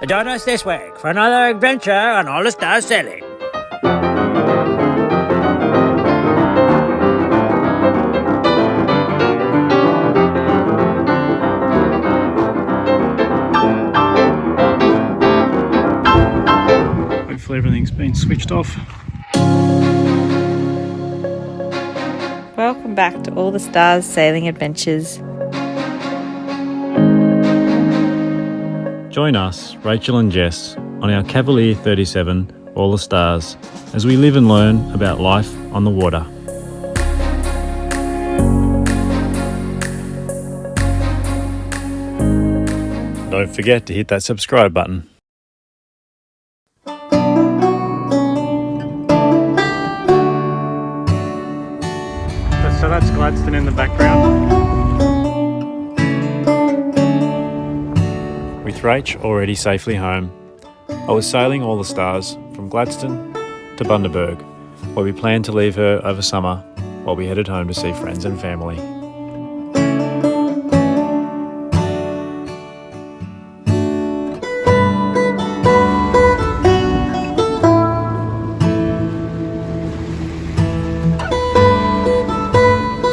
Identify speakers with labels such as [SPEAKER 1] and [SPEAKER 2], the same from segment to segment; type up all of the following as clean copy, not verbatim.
[SPEAKER 1] Join us this week for another adventure on All the Stars Sailing.
[SPEAKER 2] Hopefully everything's been switched off.
[SPEAKER 3] Welcome back to All the Stars Sailing Adventures.
[SPEAKER 2] Join us, Rachel and Jess, on our Cavalier 37 All the Stars as we live and learn about life on the water. Don't forget to hit that subscribe button. So that's Gladstone in the background. With Rach already safely home, I was sailing All the Stars from Gladstone to Bundaberg, where we planned to leave her over summer while we headed home to see friends and family.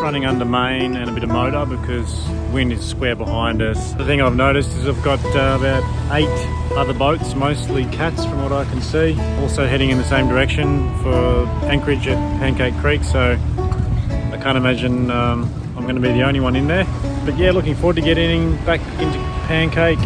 [SPEAKER 2] Running under main and a bit of motor because wind is square behind us. The thing I've noticed is I've got about 8 other boats, mostly cats from what I can see, also heading in the same direction for anchorage at Pancake Creek, so I can't imagine I'm going to be the only one in there. But yeah, looking forward to getting back into Pancake.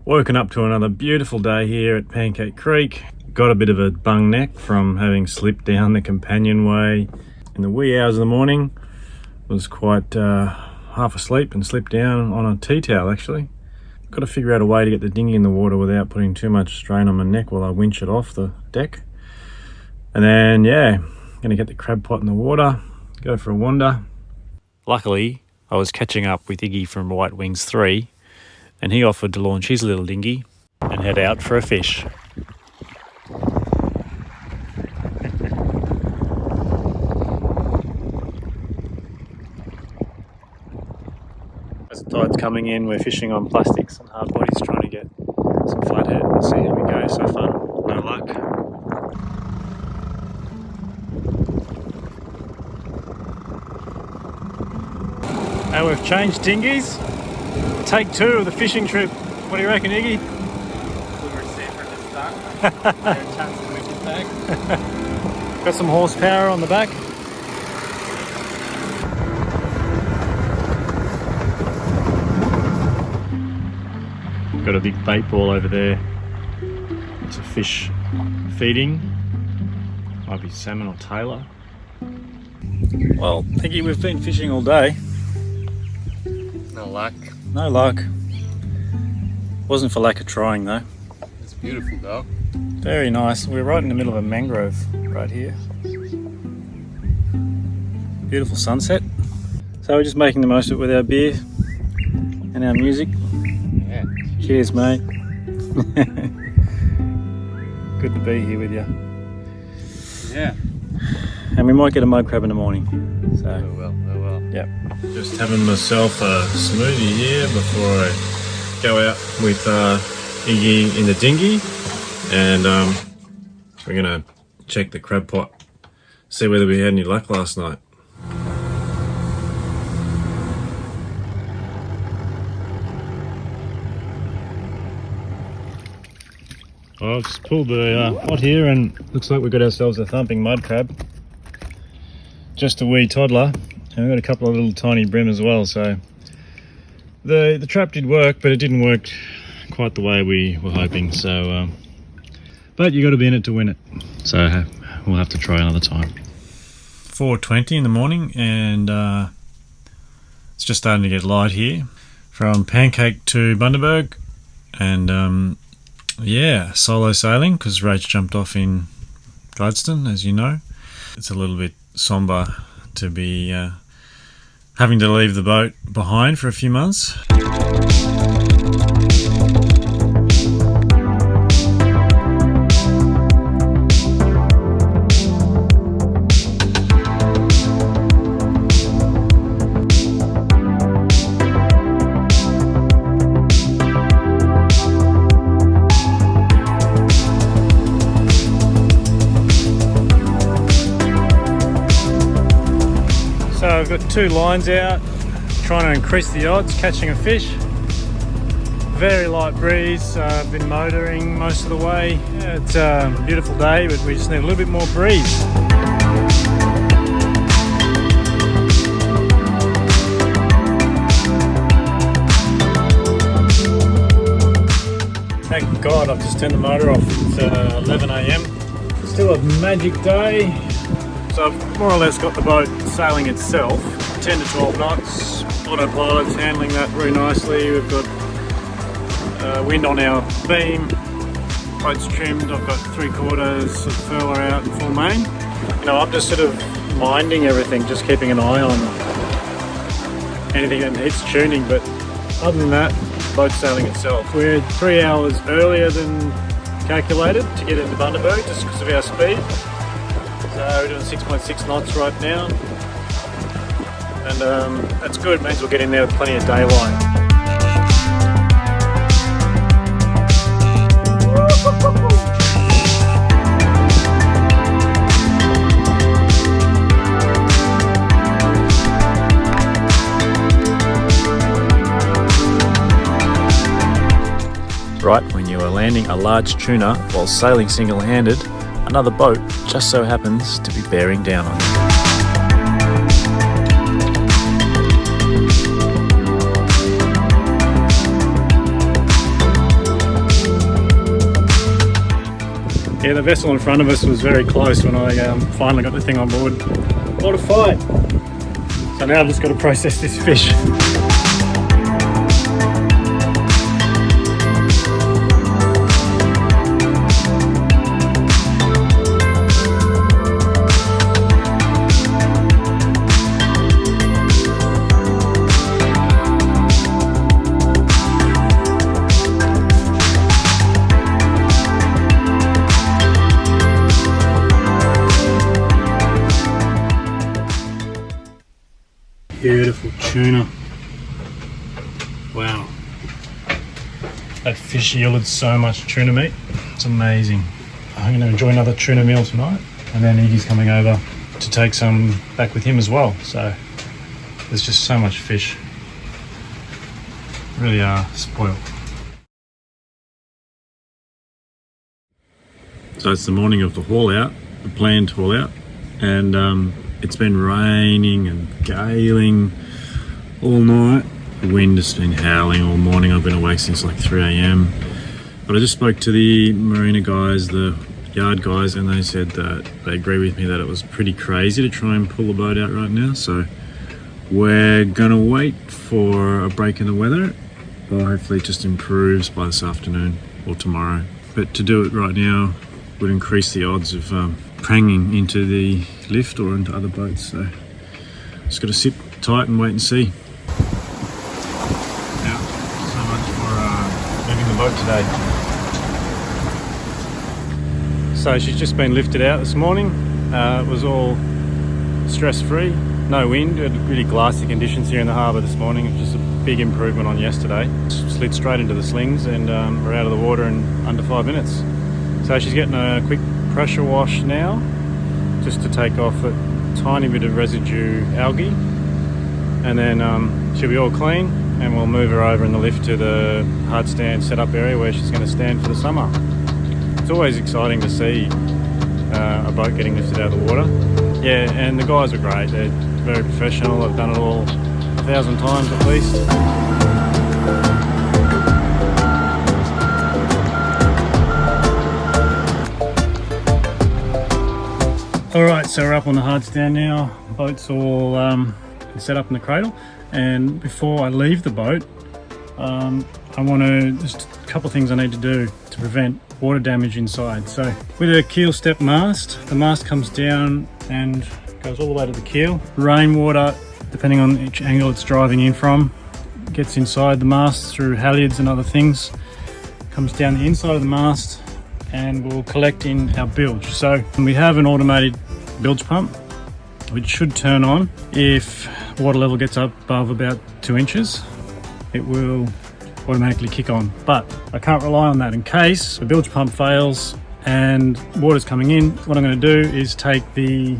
[SPEAKER 2] Woken up to another beautiful day here at Pancake Creek. Got a bit of a bung neck from having slipped down the companionway in the wee hours of the morning. Was quite half asleep and slipped down on a tea towel actually. Got to figure out a way to get the dinghy in the water without putting too much strain on my neck while I winch it off the deck. And then yeah, gonna get the crab pot in the water, go for a wander. Luckily, I was catching up with Iggy from White Wings 3, and he offered to launch his little dinghy and head out for a fish. As the tide's coming in, we're fishing on plastics and hard bodies, trying to get some flathead. We'll see how we go. So fun, no luck. And we've changed dinghies. Take 2 of the fishing trip. What do you reckon, Iggy?
[SPEAKER 4] We were safer this time. Better chance to make it back.
[SPEAKER 2] Got some horsepower on the back. Got a big bait ball over there. It's a fish feeding. Might be salmon or tailor. Well, Iggy, we've been fishing all day.
[SPEAKER 4] No luck.
[SPEAKER 2] No luck. Wasn't for lack of trying though.
[SPEAKER 4] It's beautiful though.
[SPEAKER 2] Very nice. We're right in the middle of a mangrove right here. Beautiful sunset. So we're just making the most of it with our beer and our music.
[SPEAKER 4] Yeah.
[SPEAKER 2] Cheers, mate. Good to be here with you.
[SPEAKER 4] Yeah.
[SPEAKER 2] And we might get a mud crab in the morning. So.
[SPEAKER 4] Oh well.
[SPEAKER 2] Yep. Just having myself a smoothie here before I go out with Iggy in the dinghy, and we're gonna check the crab pot, see whether we had any luck last night. Well, I've just pulled the pot here and looks like we've got ourselves a thumping mud crab. Just a wee toddler. And we've got a couple of little tiny bream as well, so the trap did work, but it didn't work quite the way we were hoping. So, but you got to be in it to win it. So we'll have to try another time. 4:20 in the morning, and it's just starting to get light here from Pancake to Bundaberg, and yeah, solo sailing because Rach jumped off in Gladstone, as you know. It's a little bit somber to be having to leave the boat behind for a few months. I've got 2 lines out, trying to increase the odds, catching a fish. Very light breeze, I've been motoring most of the way. Yeah, it's a beautiful day, but we just need a little bit more breeze. Thank God I've just turned the motor off. It's 11 AM. Still a magic day. So I've more or less got the boat sailing itself. 10 to 12 knots. Autopilot's handling that very nicely. We've got wind on our beam. Boat's trimmed. I've got 3/4 of furler out in full main. You know, I'm just sort of minding everything, just keeping an eye on anything that needs tuning. But other than that, boat sailing itself. We're 3 hours earlier than calculated to get into Bundaberg just because of our speed. So we're doing 6.6 knots right now. And that's good, it means we'll get in there with plenty of daylight.
[SPEAKER 5] Right when you are landing a large tuna while sailing single-handed, another boat just so happens to be bearing down on you.
[SPEAKER 2] Yeah, the vessel in front of us was very close when I finally got the thing on board. What a fight! So now I've just got to process this fish. Beautiful tuna. Wow. That fish yielded so much tuna meat. It's amazing. I'm going to enjoy another tuna meal tonight. And then Iggy's coming over to take some back with him as well. So there's just so much fish. Really are spoiled. So it's the morning of the haul out, the planned haul out. And it's been raining and galing all night. The wind has been howling all morning. I've been awake since like 3 AM. But I just spoke to the marina guys, the yard guys, and they said that they agree with me that it was pretty crazy to try and pull the boat out right now. So we're gonna wait for a break in the weather. Well, hopefully it just improves by this afternoon or tomorrow. But to do it right now would increase the odds of pranging into the lift or into other boats, so just got to sit tight and wait and see. Now, so much for moving the boat today. So she's just been lifted out this morning. It was all stress-free, no wind. We had really glassy conditions here in the harbour this morning. It was just a big improvement on yesterday. Slid straight into the slings and we're out of the water in under 5 minutes. So she's getting a quick pressure wash now, just to take off a tiny bit of residue algae, and then she'll be all clean, and we'll move her over in the lift to the hard stand setup area where she's going to stand for the summer. It's always exciting to see a boat getting lifted out of the water. Yeah, and the guys are great. They're very professional. They've done it all 1,000 times at least. Alright, so we're up on the hard stand now. Boat's all set up in the cradle, and before I leave the boat, I want to, just a couple of things I need to do to prevent water damage inside. So with a keel step mast, the mast comes down and goes all the way to the keel. Rainwater, depending on which angle it's driving in from, gets inside the mast through halyards and other things, comes down the inside of the mast and will collect in our bilge. So we have an automated bilge pump which should turn on if water level gets up above about 2 inches. It will automatically kick on, but I can't rely on that. In case the bilge pump fails and water's coming in, what I'm going to do is take the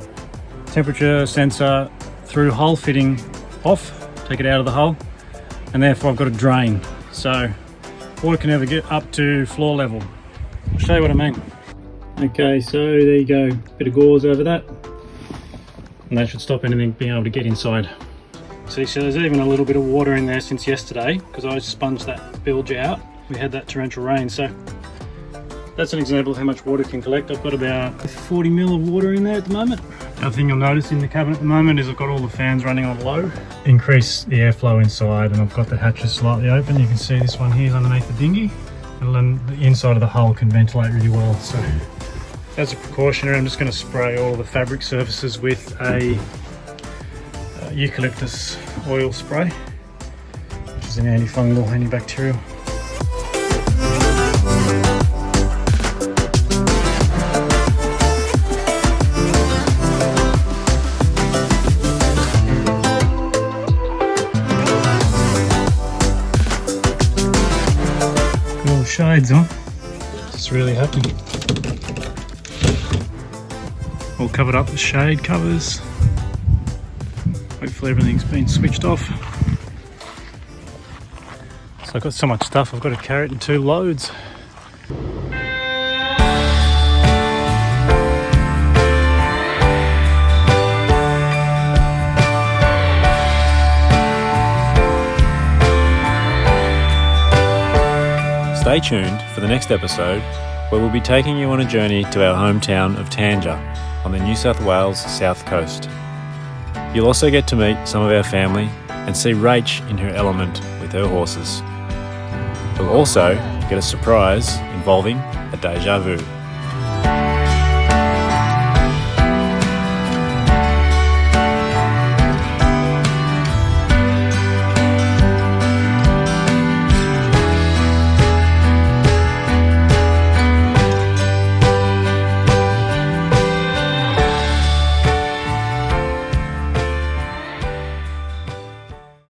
[SPEAKER 2] temperature sensor through hull fitting off, take it out of the hull, and therefore I've got a drain. So water can never get up to floor level. I'll show you what I mean. Okay, so there you go, bit of gauze over that, and that should stop anything being able to get inside. See, so there's even a little bit of water in there since yesterday because I sponged that bilge out. We had that torrential rain, so that's an example of how much water can collect. I've got about 40 mil of water in there at the moment. The other thing you'll notice in the cabin at the moment is I've got all the fans running on low. Increase the airflow inside, and I've got the hatches slightly open. You can see this one here is underneath the dinghy, and then the inside of the hull can ventilate really well. So as a precautionary, I'm just going to spray all the fabric surfaces with a eucalyptus oil spray, which is an antifungal, antibacterial. Shades on, just really happy. All covered up with shade covers. Hopefully everything's been switched off. So I've got so much stuff, I've got to carry it in 2 loads.
[SPEAKER 5] Stay tuned for the next episode, where we'll be taking you on a journey to our hometown of Tanger on the New South Wales south coast. You'll also get to meet some of our family and see Rach in her element with her horses. We'll also get a surprise involving a deja vu.